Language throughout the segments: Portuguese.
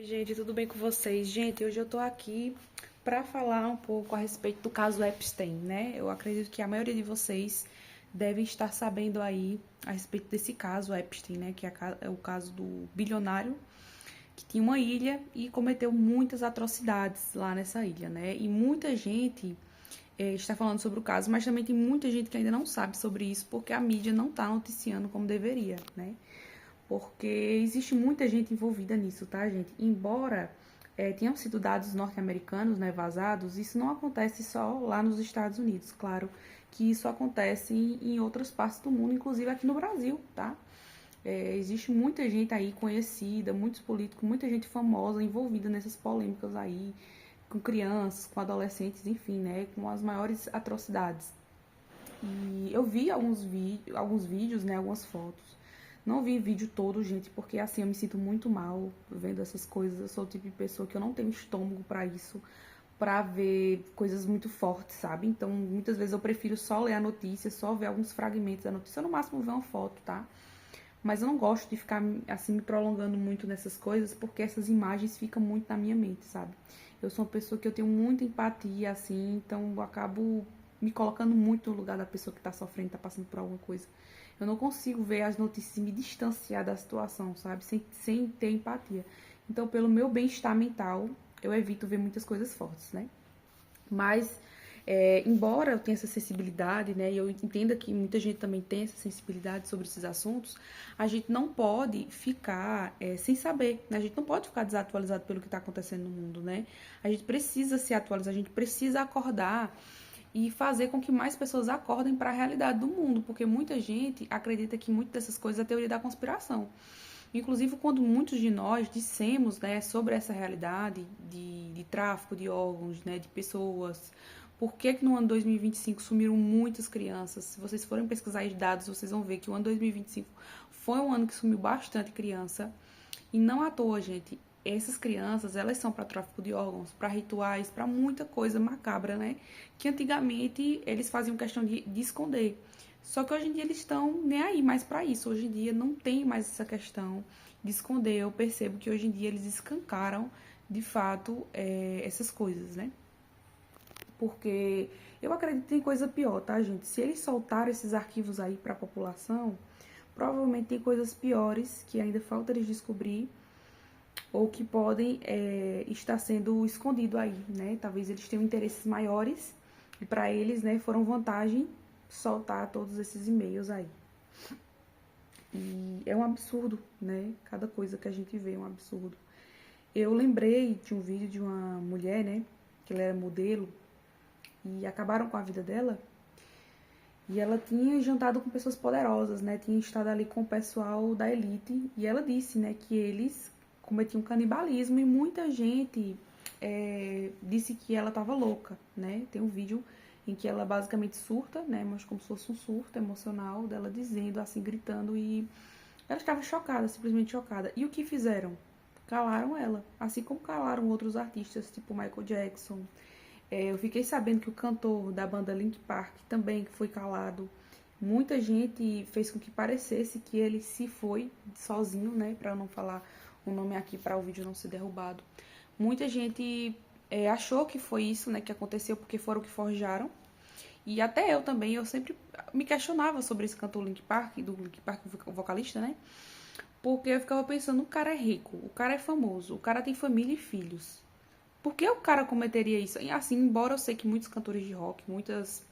Oi, gente, tudo bem com vocês? Gente, hoje eu tô aqui pra falar um pouco a respeito do caso Epstein, né? Eu acredito que a maioria de vocês devem estar sabendo aí a respeito desse caso Epstein, né? Que é o caso do bilionário que tinha uma ilha e cometeu muitas atrocidades lá nessa ilha, né? E muita gente está falando sobre o caso, mas também tem muita gente que ainda não sabe sobre isso porque a mídia não tá noticiando como deveria, né? Porque existe muita gente envolvida nisso, tá, gente? Embora tenham sido dados norte-americanos, né, vazados, isso não acontece só lá nos Estados Unidos, claro que isso acontece em outras partes do mundo, inclusive aqui no Brasil, tá? Existe muita gente aí conhecida, muitos políticos, muita gente famosa envolvida nessas polêmicas aí, com crianças, com adolescentes, enfim, né, com as maiores atrocidades. E eu vi alguns vídeos, né, algumas fotos. Não vi vídeo todo, gente, porque assim eu me sinto muito mal vendo essas coisas. Eu sou o tipo de pessoa que eu não tenho estômago pra isso, pra ver coisas muito fortes, sabe? Então, muitas vezes eu prefiro só ler a notícia, só ver alguns fragmentos da notícia, ou no máximo ver uma foto, tá? Mas eu não gosto de ficar assim me prolongando muito nessas coisas, porque essas imagens ficam muito na minha mente, sabe? Eu sou uma pessoa que eu tenho muita empatia, assim, então eu acabo me colocando muito no lugar da pessoa que tá sofrendo, tá passando por alguma coisa. Eu não consigo ver as notícias e me distanciar da situação, sabe? Sem ter empatia. Então, pelo meu bem-estar mental, eu evito ver muitas coisas fortes, né? Mas, embora eu tenha essa sensibilidade, né, e eu entenda que muita gente também tem essa sensibilidade sobre esses assuntos, a gente não pode ficar sem saber, né? A gente não pode ficar desatualizado pelo que está acontecendo no mundo, né? A gente precisa se atualizar, a gente precisa acordar e fazer com que mais pessoas acordem para a realidade do mundo, porque muita gente acredita que muitas dessas coisas é teoria da conspiração. Inclusive, quando muitos de nós dissemos, né, sobre essa realidade de tráfico de órgãos, né, de pessoas, por que que no ano 2025 sumiram muitas crianças? Se vocês forem pesquisar os dados, vocês vão ver que o ano 2025 foi um ano que sumiu bastante criança. E não à toa, gente, essas crianças, elas são para tráfico de órgãos, para rituais, para muita coisa macabra, né? Que antigamente eles faziam questão de esconder. Só que hoje em dia eles estão nem aí mais para isso. Hoje em dia não tem mais essa questão de esconder. Eu percebo que hoje em dia eles escancaram, de fato, essas coisas, né? Porque eu acredito que tem coisa pior, tá, gente? Se eles soltaram esses arquivos aí para a população, provavelmente tem coisas piores que ainda falta eles descobrir ou que podem estar sendo escondido aí, né? Talvez eles tenham interesses maiores e para eles, né, foram vantagem soltar todos esses e-mails aí. E é um absurdo, né? Cada coisa que a gente vê é um absurdo. Eu lembrei de um vídeo de uma mulher, né, que ela era modelo e acabaram com a vida dela. E ela tinha jantado com pessoas poderosas, né? Tinha estado ali com o pessoal da elite. E ela disse, né, que eles cometiam canibalismo e muita gente disse que ela estava louca, né? Tem um vídeo em que ela basicamente surta, né? Mas como se fosse um surto emocional dela dizendo, assim, gritando. E ela estava chocada, simplesmente chocada. E o que fizeram? Calaram ela. Assim como calaram outros artistas, tipo Michael Jackson. Eu fiquei sabendo que o cantor da banda Linkin Park também foi calado. Muita gente fez com que parecesse que ele se foi sozinho, né? Pra eu não falar o nome aqui para o vídeo não ser derrubado. Muita gente achou que foi isso, né? Que aconteceu porque foram que forjaram. E até eu também, eu sempre me questionava sobre esse cantor Linkin Park, do Linkin Park, o vocalista, né? Porque eu ficava pensando, o cara é rico, o cara é famoso, o cara tem família e filhos. Por que o cara cometeria isso? E assim, embora eu sei que muitos cantores de rock, muitas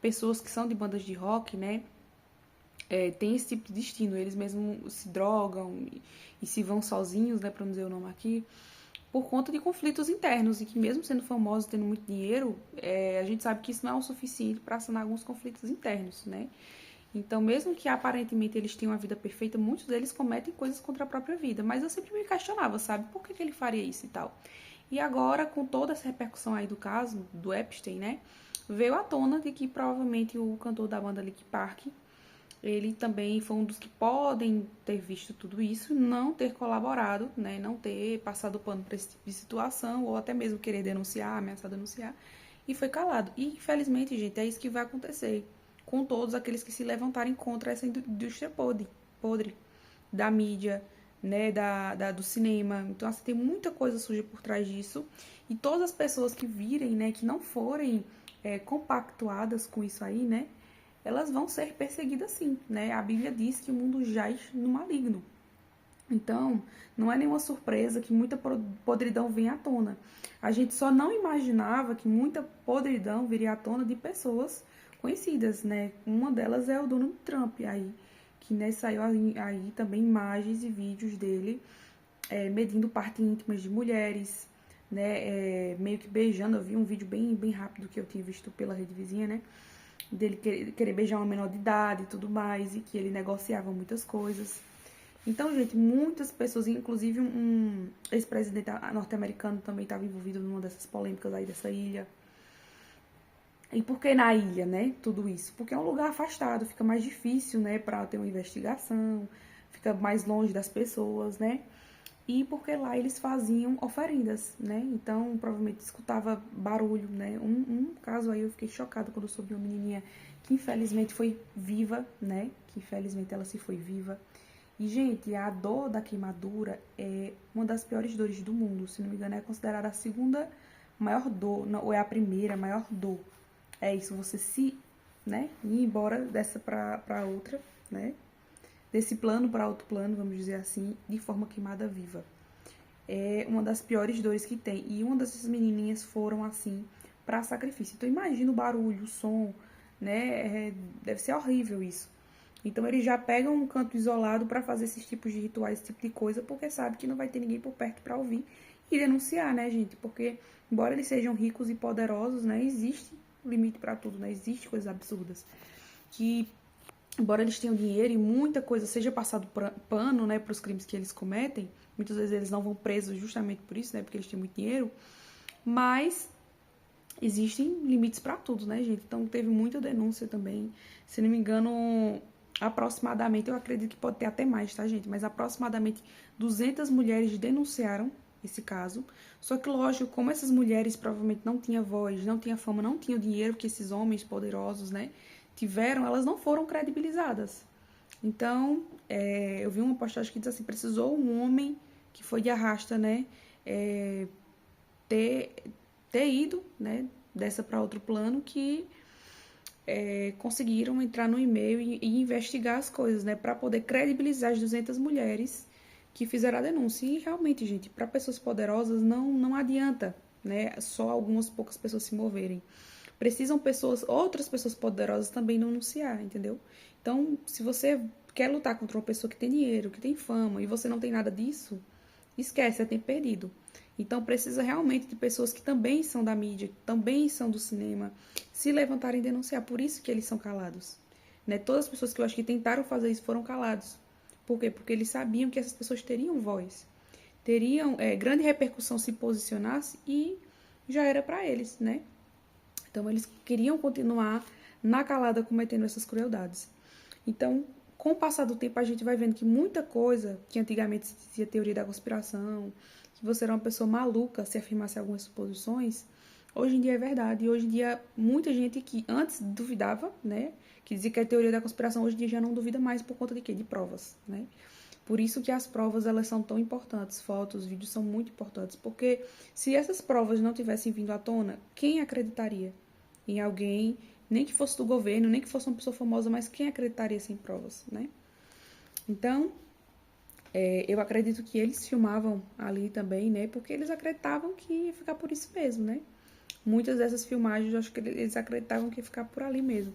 pessoas que são de bandas de rock, né, têm esse tipo de destino. Eles mesmos se drogam e se vão sozinhos, né, pra não dizer o nome aqui, por conta de conflitos internos. E que mesmo sendo famosos, tendo muito dinheiro, a gente sabe que isso não é o suficiente para sanar alguns conflitos internos, né? Então, mesmo que aparentemente eles tenham uma vida perfeita, muitos deles cometem coisas contra a própria vida. Mas eu sempre me questionava, sabe? Por que ele faria isso e tal? E agora, com toda essa repercussão aí do caso, do Epstein, né? Veio à tona de que provavelmente o cantor da banda Linkin Park, ele também foi um dos que podem ter visto tudo isso, não ter colaborado, né? Não ter passado pano para esse tipo de situação, ou até mesmo querer denunciar, ameaçar denunciar, e foi calado. E, infelizmente, gente, é isso que vai acontecer com todos aqueles que se levantarem contra essa indústria podre da mídia, né, do cinema. Então, assim, tem muita coisa suja por trás disso. E todas as pessoas que virem, né, que não forem compactuadas com isso aí, né, elas vão ser perseguidas sim, né? A Bíblia diz que o mundo jaz no maligno. Então, não é nenhuma surpresa que muita podridão venha à tona. A gente só não imaginava que muita podridão viria à tona de pessoas conhecidas, né? Uma delas é o Donald Trump, aí, que né, saiu aí também imagens e vídeos dele medindo partes íntimas de mulheres, né? Meio que beijando. Eu vi um vídeo bem rápido que eu tinha visto pela rede vizinha, né? Dele querer beijar uma menor de idade e tudo mais, e que ele negociava muitas coisas. Então, gente, muitas pessoas, inclusive um ex-presidente norte-americano também estava envolvido numa dessas polêmicas aí dessa ilha. E por que na ilha, né? Tudo isso? Porque é um lugar afastado, fica mais difícil, né, para ter uma investigação, fica mais longe das pessoas, né? E porque lá eles faziam oferendas, né? Então, provavelmente escutava barulho, né? Um caso aí eu fiquei chocada quando eu soube uma menininha que infelizmente foi viva, né? Que infelizmente ela se foi viva. E, gente, a dor da queimadura é uma das piores dores do mundo. Se não me engano, é considerada a segunda maior dor, não, ou é a primeira maior dor. É isso, você se, né, ir embora dessa pra outra, né? Desse plano para outro plano, vamos dizer assim, de forma queimada viva. É uma das piores dores que tem. E uma dessas menininhas foram, assim, para sacrifício. Então, imagina o barulho, o som, né? Deve ser horrível isso. Então, eles já pegam um canto isolado para fazer esses tipos de rituais, esse tipo de coisa, porque sabe que não vai ter ninguém por perto para ouvir e denunciar, né, gente? Porque, embora eles sejam ricos e poderosos, né, existe limite para tudo, né? Existe coisas absurdas. Que, embora eles tenham dinheiro e muita coisa seja passado pano, né, para os crimes que eles cometem, muitas vezes eles não vão presos justamente por isso, né, porque eles têm muito dinheiro, mas existem limites para tudo, né, gente? Então, teve muita denúncia também. Se não me engano, aproximadamente, eu acredito que pode ter até mais, tá, gente? Mas aproximadamente 200 mulheres denunciaram esse caso. Só que, lógico, como essas mulheres provavelmente não tinham voz, não tinham fama, não tinham dinheiro que esses homens poderosos, né, tiveram, elas não foram credibilizadas. Então, eu vi uma postagem que diz assim, precisou um homem que foi de arrasta, né, ter ido, né, dessa para outro plano que conseguiram entrar no e-mail e investigar as coisas, né, para poder credibilizar as 200 mulheres que fizeram a denúncia. E realmente, gente, para pessoas poderosas não adianta, né, só algumas poucas pessoas se moverem. Precisam outras pessoas poderosas também denunciar, entendeu? Então, se você quer lutar contra uma pessoa que tem dinheiro, que tem fama, e você não tem nada disso, esquece, é tempo perdido. Então, precisa realmente de pessoas que também são da mídia, que também são do cinema, se levantarem e denunciar. Por isso que eles são calados. Né? Todas as pessoas que eu acho que tentaram fazer isso foram calados. Por quê? Porque eles sabiam que essas pessoas teriam voz, teriam grande repercussão se posicionasse e já era para eles, né? Então, eles queriam continuar na calada cometendo essas crueldades. Então, com o passar do tempo, a gente vai vendo que muita coisa que antigamente se dizia teoria da conspiração, que você era uma pessoa maluca se afirmasse algumas suposições, hoje em dia é verdade. E hoje em dia, muita gente que antes duvidava, né, que dizia que é teoria da conspiração, hoje em dia já não duvida mais por conta de quê? De provas, né? Por isso que as provas, elas são tão importantes, fotos, vídeos são muito importantes, porque se essas provas não tivessem vindo à tona, quem acreditaria em alguém, nem que fosse do governo, nem que fosse uma pessoa famosa, mas quem acreditaria sem provas, né? Então, eu acredito que eles filmavam ali também, né, porque eles acreditavam que ia ficar por isso mesmo, né? Muitas dessas filmagens, eu acho que eles acreditavam que ia ficar por ali mesmo.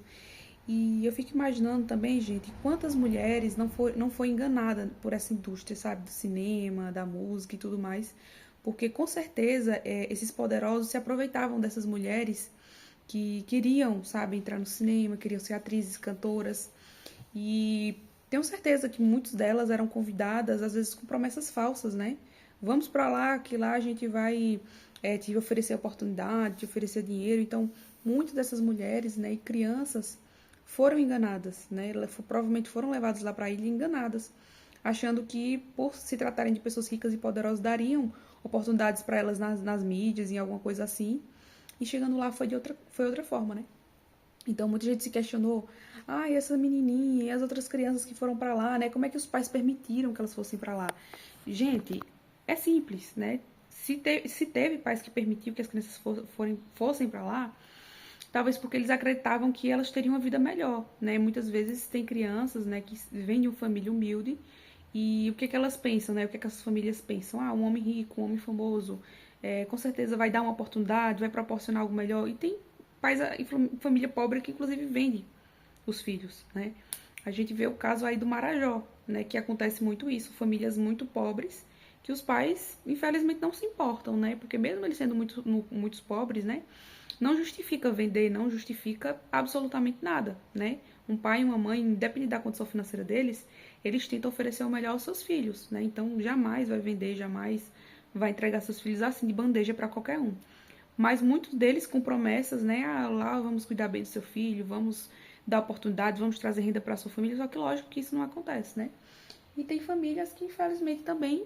E eu fico imaginando também, gente, quantas mulheres não foi enganada por essa indústria, sabe? Do cinema, da música e tudo mais. Porque, com certeza, esses poderosos se aproveitavam dessas mulheres que queriam, sabe, entrar no cinema, queriam ser atrizes, cantoras. E tenho certeza que muitas delas eram convidadas, às vezes com promessas falsas, né? Vamos pra lá, que lá a gente vai te oferecer oportunidade, te oferecer dinheiro. Então, muitas dessas mulheres, né, e crianças foram enganadas, né? Provavelmente foram levadas lá para a ilha enganadas, achando que por se tratarem de pessoas ricas e poderosas dariam oportunidades para elas nas mídias, em alguma coisa assim. E chegando lá foi outra forma, né? Então muita gente se questionou, Ah, e essa menininha e as outras crianças que foram pra lá, né? Como é que os pais permitiram que elas fossem pra lá? Gente, é simples, né? Se teve pais que permitiu que as crianças fossem para lá, talvez porque eles acreditavam que elas teriam uma vida melhor, né? Muitas vezes tem crianças, né, que vêm de uma família humilde e o que que elas pensam, né? O que que as famílias pensam? Ah, um homem rico, um homem famoso, com certeza vai dar uma oportunidade, vai proporcionar algo melhor. E tem pais e família pobre que inclusive vende os filhos, né? A gente vê o caso aí do Marajó, né, que acontece muito isso, famílias muito pobres, que os pais, infelizmente, não se importam, né? Porque mesmo eles sendo muitos pobres, né, não justifica vender, não justifica absolutamente nada, né? Um pai e uma mãe, independente da condição financeira deles, eles tentam oferecer o melhor aos seus filhos, né? Então jamais vai vender, jamais vai entregar seus filhos assim de bandeja para qualquer um. Mas muitos deles com promessas, né? Ah, lá vamos cuidar bem do seu filho, vamos dar oportunidades, vamos trazer renda para sua família. Só que lógico que isso não acontece, né? E tem famílias que infelizmente também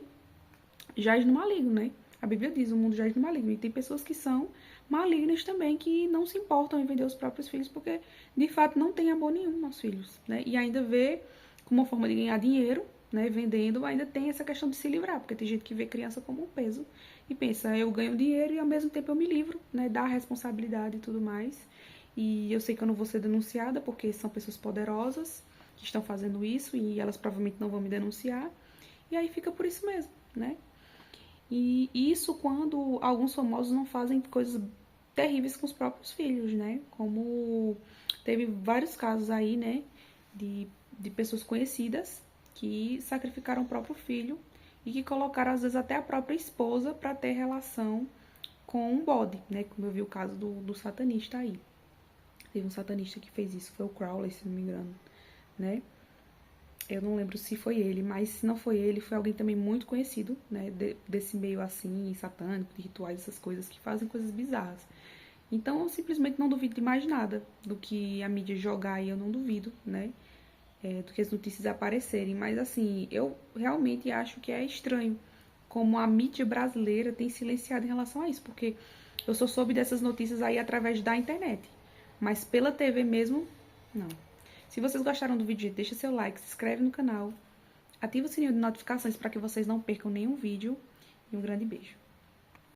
jaz no maligno, né? A Bíblia diz, o mundo jaz no maligno. E tem pessoas que são malignas também, que não se importam em vender os próprios filhos, porque de fato não tem amor nenhum nos filhos, né? E ainda vê como uma forma de ganhar dinheiro, né? Vendendo, ainda tem essa questão de se livrar, porque tem gente que vê criança como um peso e pensa, eu ganho dinheiro e ao mesmo tempo eu me livro, né? Dá responsabilidade e tudo mais. E eu sei que eu não vou ser denunciada, porque são pessoas poderosas que estão fazendo isso e elas provavelmente não vão me denunciar. E aí fica por isso mesmo, né? E isso quando alguns famosos não fazem coisas terríveis com os próprios filhos, né? Como teve vários casos aí, né? De pessoas conhecidas que sacrificaram o próprio filho e que colocaram, às vezes, até a própria esposa para ter relação com um bode, né? Como eu vi o caso do satanista aí. Teve um satanista que fez isso, foi o Crowley, se não me engano, né? Eu não lembro se foi ele, mas se não foi ele, foi alguém também muito conhecido, né? Desse meio assim, satânico, de rituais, essas coisas, que fazem coisas bizarras. Então, eu simplesmente não duvido de mais nada do que a mídia jogar aí, eu não duvido, né? Do que as notícias aparecerem. Mas, assim, eu realmente acho que é estranho como a mídia brasileira tem silenciado em relação a isso, porque eu só soube dessas notícias aí através da internet. Mas pela TV mesmo, não. Se vocês gostaram do vídeo, deixa seu like, se inscreve no canal, ativa o sininho de notificações para que vocês não percam nenhum vídeo e um grande beijo.